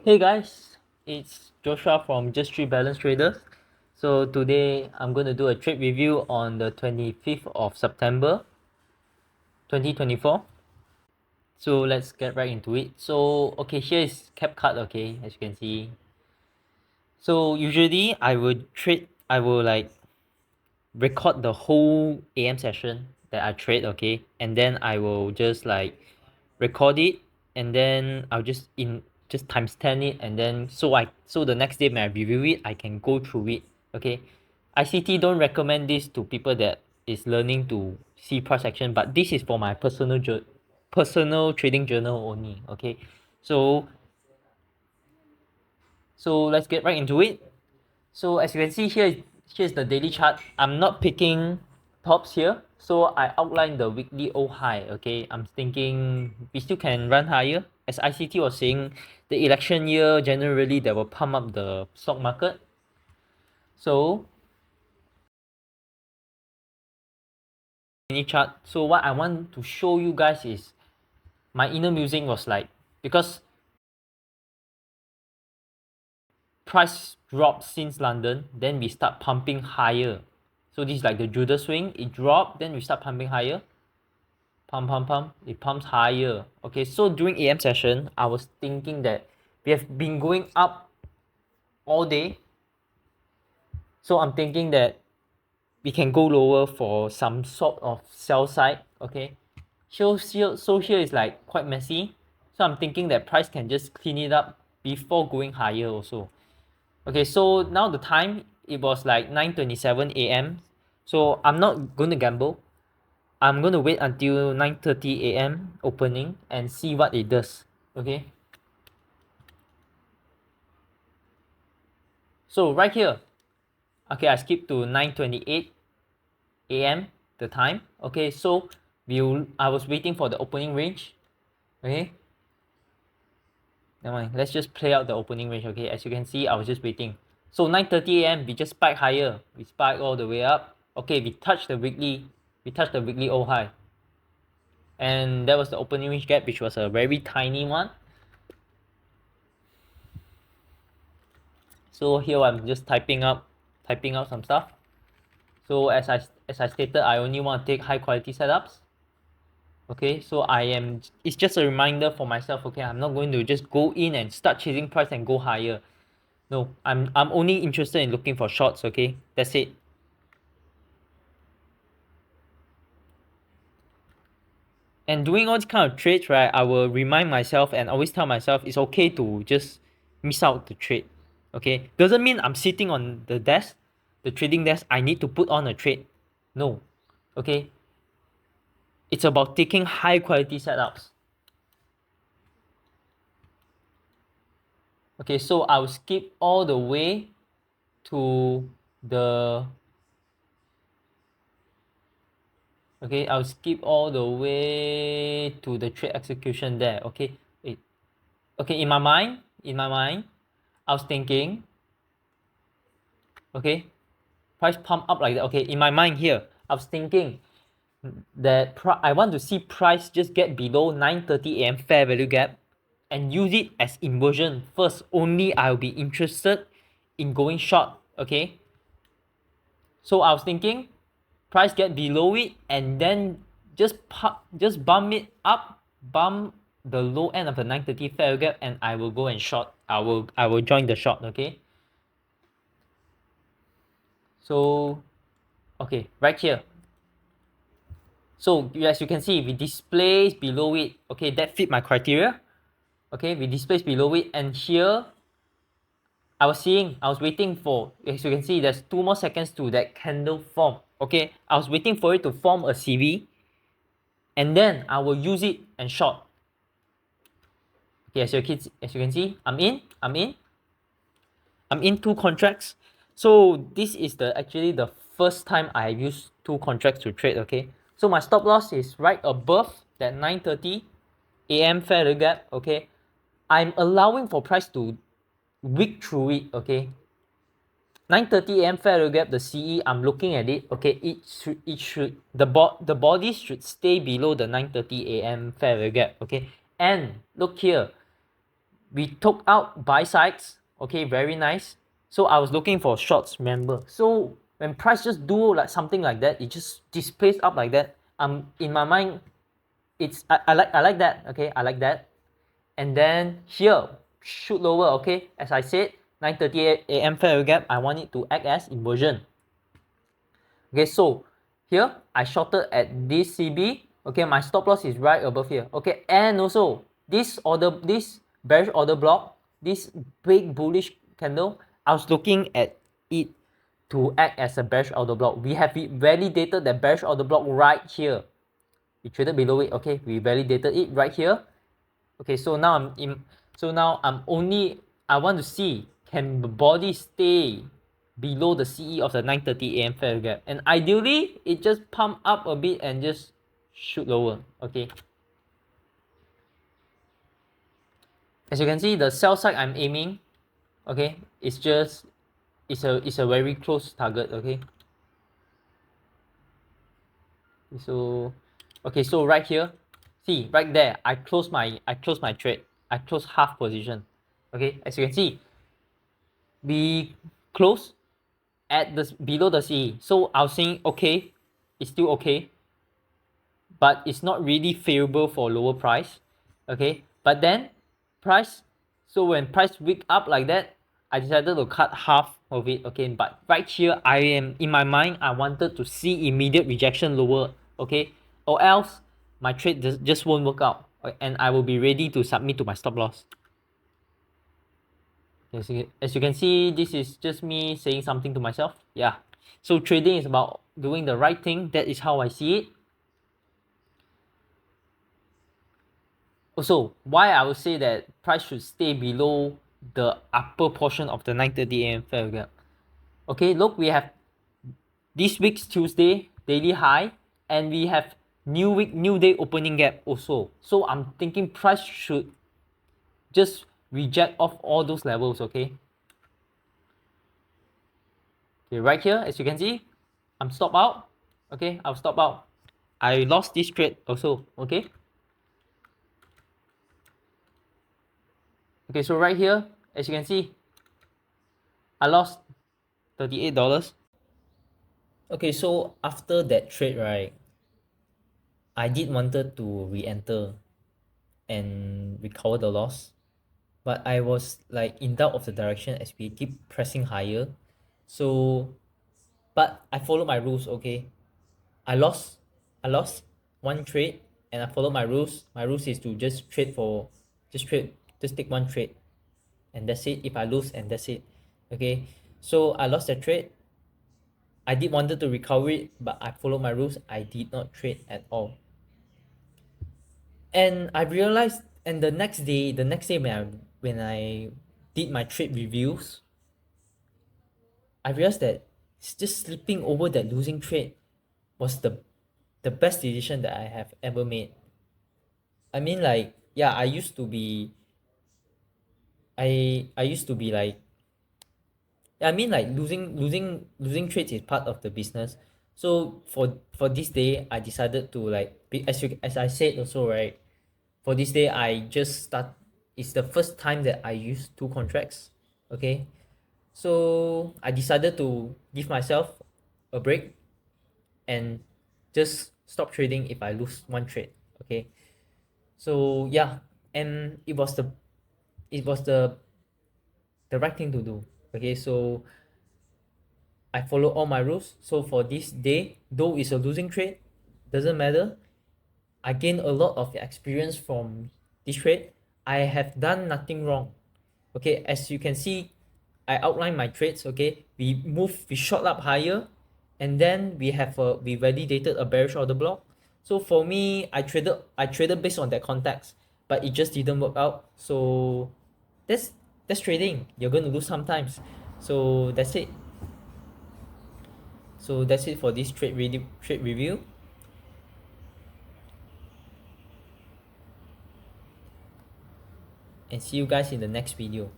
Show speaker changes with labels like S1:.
S1: Hey guys, it's Joshua from Just Three Balance Traders. So today I'm going to do a trade review on the 25th of September 2024. So let's get right into it. So okay, here is cap card, okay, as you can see. So usually I will like record the whole AM session that I trade, okay, and then I will just like record it, and then I'll just times 10 it, and then so the next day when I review it I can go through it, okay. ICT don't recommend this to people that is learning to see price action, but this is for my personal trading journal only, okay. So let's get right into it. So as you can see here, here's the daily chart. I'm not picking tops here, so I outline the weekly O high. Okay, I'm thinking we still can run higher. As ICT was saying, the election year generally that will pump up the stock market. So mini chart. So what I want to show you guys is my inner musing was like, because price dropped since London, then we start pumping higher. So this is like the Judas swing. It dropped, then we start pumping higher. Pump, it pumps higher. Okay, so during AM session I was thinking that we have been going up all day, so I'm thinking that we can go lower for some sort of sell side. Okay, so here is like quite messy, so I'm thinking that price can just clean it up before going higher also. Okay, so now the time, it was like 9:27 AM, so I'm not going to gamble. I'm going to wait until 9:30 AM opening and see what it does. Okay. So right here, okay, I skip to 9:28 AM the time. Okay, so I was waiting for the opening range. Okay. Never mind. Let's just play out the opening range. Okay, as you can see, I was just waiting. So 9:30 AM, we just spike higher. We spike all the way up. Okay, we touched the weekly O high. And that was the opening range gap, which was a very tiny one. So here I'm just typing out some stuff. So as I stated, I only want to take high quality setups. Okay, so it's just a reminder for myself. Okay, I'm not going to just go in and start chasing price and go higher. No, I'm only interested in looking for shorts. Okay, that's it. And doing all these kind of trades, right, I will remind myself and always tell myself it's okay to just miss out the trade. Okay, doesn't mean I'm sitting on the desk, the trading desk, I need to put on a trade. No. Okay, it's about taking high quality setups. Okay, so I'll skip all the way to the I'll skip all the way to the trade execution there. Okay, okay, in my mind, I was thinking, okay, price pump up like that. Okay, in my mind here, I was thinking that I want to see price just get below 9:30 AM fair value gap and use it as inversion. First, only I'll be interested in going short. Okay, so I was thinking price get below it and then just bump it up, bump the low end of the 9:30 fair gap, and I will go and short. I will join the short. Okay, so okay, right here, so as you can see, we displace below it. Okay, that fit my criteria. Okay, we displace below it, and here I was waiting for, as you can see, there's 2 more seconds to that candle form. Okay, I was waiting for it to form a CV, and then I will use it and short. Okay, as you can see, I'm in two contracts. So this is actually the first time I use two contracts to trade. Okay, so my stop loss is right above that 9:30 AM fair value gap. Okay, I'm allowing for price to wick through it. Okay, 9:30 AM fair value gap, the CE, I'm looking at it. Okay, it should the body should stay below the 9:30 AM fair value gap. Okay, and look here, we took out buy sides, okay, very nice. So I was looking for shorts, remember. So when price just do like something like that, it just displays up like that. In my mind, it's I like that, okay, I like that. And then here, shoot lower, okay, as I said, 9:30 a.m. fair gap, I want it to act as inversion. Okay, so here I shorted at this CB. Okay, my stop loss is right above here. Okay, and also this bearish order block, this big bullish candle, I was looking at it to act as a bearish order block. We have validated the bearish order block right here. We traded below it. Okay, we validated it right here. Okay, so now I want to see, can the body stay below the CE of the 9:30 a.m. fair gap, and ideally it just pump up a bit and just shoot lower. Okay, as you can see, the sell side I'm aiming, okay, it's a very close target. Okay, so so right here, see right there, I close my trade, I close half position. Okay, as you can see, we close at the below the CE. So I was saying okay, it's still okay, but it's not really favorable for lower price. Okay, but then price, so when price wick up like that, I decided to cut half of it. Okay, but right here I am in my mind, I wanted to see immediate rejection lower. Okay, or else my trade just won't work out, and I will be ready to submit to my stop loss. As you can see, this is just me saying something to myself. Yeah, so trading is about doing the right thing. That is how I see it. Also, why I would say that price should stay below the upper portion of the 9:30 a.m. fair gap. Okay, look, we have this week's Tuesday daily high, and we have new week new day opening gap also. So I'm thinking price should just reject off all those levels. Okay, right here, as you can see, I'm stop out. Okay, I'll stop out. I lost this trade also. Okay, so right here, as you can see, I lost $38. Okay, so after that trade, right, I did wanted to re-enter and recover the loss, but I was like in doubt of the direction as we keep pressing higher. So, but I followed my rules. Okay, I lost, I lost one trade, and I followed my rules. My rules is to just just take one trade, and that's it. If I lose, and that's it. Okay, so I lost that trade. I did wanted to recover it, but I followed my rules. I did not trade at all. And I realized, and the next day when I did my trade reviews, I realized that just slipping over that losing trade was the best decision that I have ever made. I mean, like, yeah, I used to be like, I mean, like, losing trades is part of the business. So for this day, I decided to like as I said also, right, for this day I just start. It's the first time that I use two contracts. Okay, so I decided to give myself a break and just stop trading if I lose one trade. Okay, so yeah, and it was the right thing to do. Okay, so I follow all my rules. So for this day, though it's a losing trade, doesn't matter. I gain a lot of experience from this trade. I have done nothing wrong. Okay, as you can see, I outline my trades. Okay, we shot up higher, and then we validated a bearish order block. So for me, I traded based on that context, but it just didn't work out. So that's that's trading. You're going to lose sometimes. So that's it. So that's it for this trade review, and see you guys in the next video.